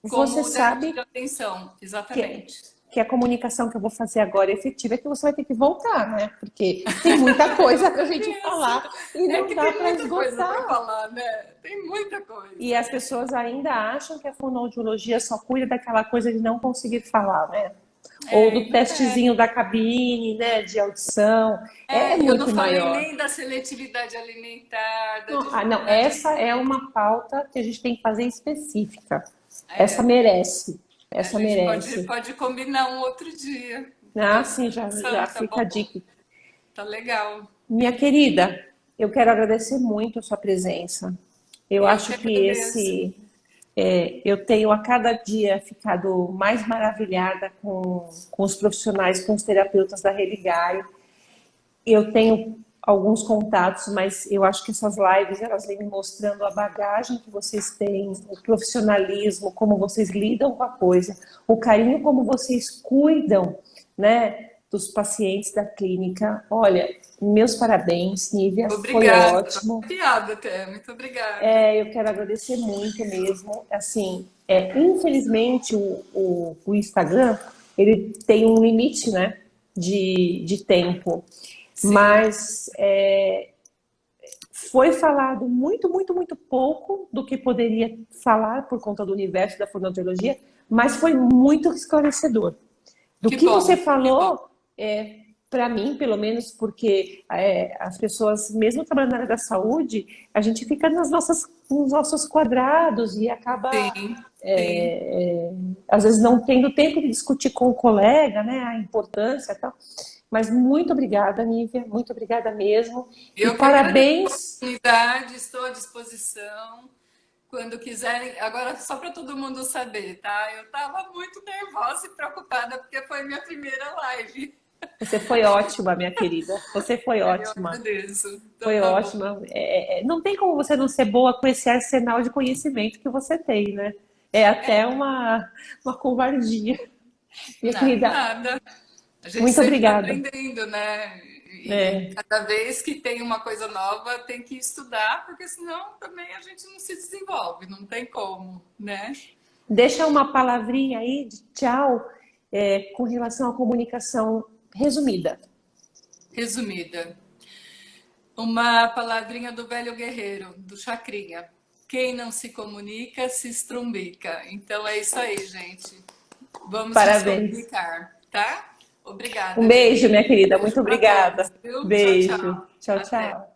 Speaker 2: Como o déficit
Speaker 1: sabe
Speaker 2: de atenção,
Speaker 1: que,
Speaker 2: exatamente.
Speaker 1: que a comunicação que eu vou fazer agora é efetiva, é que você vai ter que voltar, né? Porque tem muita coisa para a gente
Speaker 2: Isso.
Speaker 1: falar e
Speaker 2: É
Speaker 1: não
Speaker 2: que
Speaker 1: dá
Speaker 2: tem
Speaker 1: para
Speaker 2: muita coisa para
Speaker 1: esgotar.
Speaker 2: falar, né? Tem muita
Speaker 1: E
Speaker 2: coisa.
Speaker 1: as pessoas ainda acham que a fonoaudiologia só cuida daquela coisa de não conseguir falar, né? Ou do
Speaker 2: Não é.
Speaker 1: testezinho da cabine, né, de audição. É
Speaker 2: Eu não
Speaker 1: muito
Speaker 2: falei
Speaker 1: maior.
Speaker 2: nem da seletividade alimentar, da
Speaker 1: Não,
Speaker 2: dificuldade.
Speaker 1: essa é uma pauta que a gente tem que fazer específica. Essa
Speaker 2: É,
Speaker 1: merece.
Speaker 2: a
Speaker 1: Essa
Speaker 2: gente
Speaker 1: merece.
Speaker 2: pode combinar um outro dia.
Speaker 1: Ah, sim, já
Speaker 2: Discussão, tá
Speaker 1: fica a
Speaker 2: bom?
Speaker 1: dica.
Speaker 2: Tá legal.
Speaker 1: Minha querida, eu quero agradecer muito a sua presença. Eu
Speaker 2: Eu que
Speaker 1: acho que
Speaker 2: agradeço.
Speaker 1: eu tenho a cada dia ficado mais maravilhada com os profissionais, com os terapeutas da Religare. Eu tenho alguns contatos, mas eu acho que essas lives elas vêm me mostrando a bagagem que vocês têm, o profissionalismo, como vocês lidam com a coisa, o carinho como vocês cuidam, né, dos pacientes da clínica. Olha, meus parabéns, Nívia, foi
Speaker 2: Obrigada.
Speaker 1: ótimo.
Speaker 2: Piada até. Muito obrigada.
Speaker 1: Eu quero agradecer muito mesmo. Assim, infelizmente o Instagram ele tem um limite, né, de tempo.
Speaker 2: Sim.
Speaker 1: Mas foi falado muito, muito, muito pouco do que poderia falar por conta do universo da fonoaudiologia, mas foi muito esclarecedor. Do
Speaker 2: Que
Speaker 1: que você
Speaker 2: bom, que bom.
Speaker 1: falou, para mim, pelo menos, porque as pessoas, mesmo trabalhando na área da saúde, a gente fica nos nossos quadrados e acaba,
Speaker 2: Sim, sim.
Speaker 1: às vezes, não tendo tempo de discutir com o colega, né, a importância e tal. Mas muito obrigada, Nívia, muito obrigada mesmo. E
Speaker 2: Eu que agradeço a
Speaker 1: parabéns.
Speaker 2: oportunidade, estou à disposição. Quando quiserem, agora só para todo mundo saber, tá? Eu estava muito nervosa e preocupada porque foi minha primeira live.
Speaker 1: Você foi ótima, minha querida. Você foi
Speaker 2: Eu
Speaker 1: ótima.
Speaker 2: agradeço. Então
Speaker 1: Foi
Speaker 2: tá bom.
Speaker 1: ótima. Não tem como você não ser boa com esse arsenal de conhecimento que você tem, né? É até uma covardia. Minha
Speaker 2: Não,
Speaker 1: querida,
Speaker 2: nada. A gente
Speaker 1: muito
Speaker 2: sempre está
Speaker 1: obrigada.
Speaker 2: aprendendo, né? E
Speaker 1: É,
Speaker 2: cada vez que tem uma coisa nova, tem que estudar, porque senão também a gente não se desenvolve, não tem como, né?
Speaker 1: deixa uma palavrinha aí de tchau, com relação à comunicação resumida.
Speaker 2: Resumida. Uma palavrinha do velho guerreiro, do Chacrinha. Quem não se comunica, se estrumbica. Então é isso aí, gente. Vamos nos
Speaker 1: Parabéns.
Speaker 2: comunicar, tá?
Speaker 1: Um
Speaker 2: Obrigada, gente.
Speaker 1: beijo, minha querida.
Speaker 2: Beijo
Speaker 1: Muito
Speaker 2: para todos,
Speaker 1: obrigada.
Speaker 2: viu? Tchau,
Speaker 1: Beijo.
Speaker 2: tchau.
Speaker 1: Tchau,
Speaker 2: Até.
Speaker 1: tchau.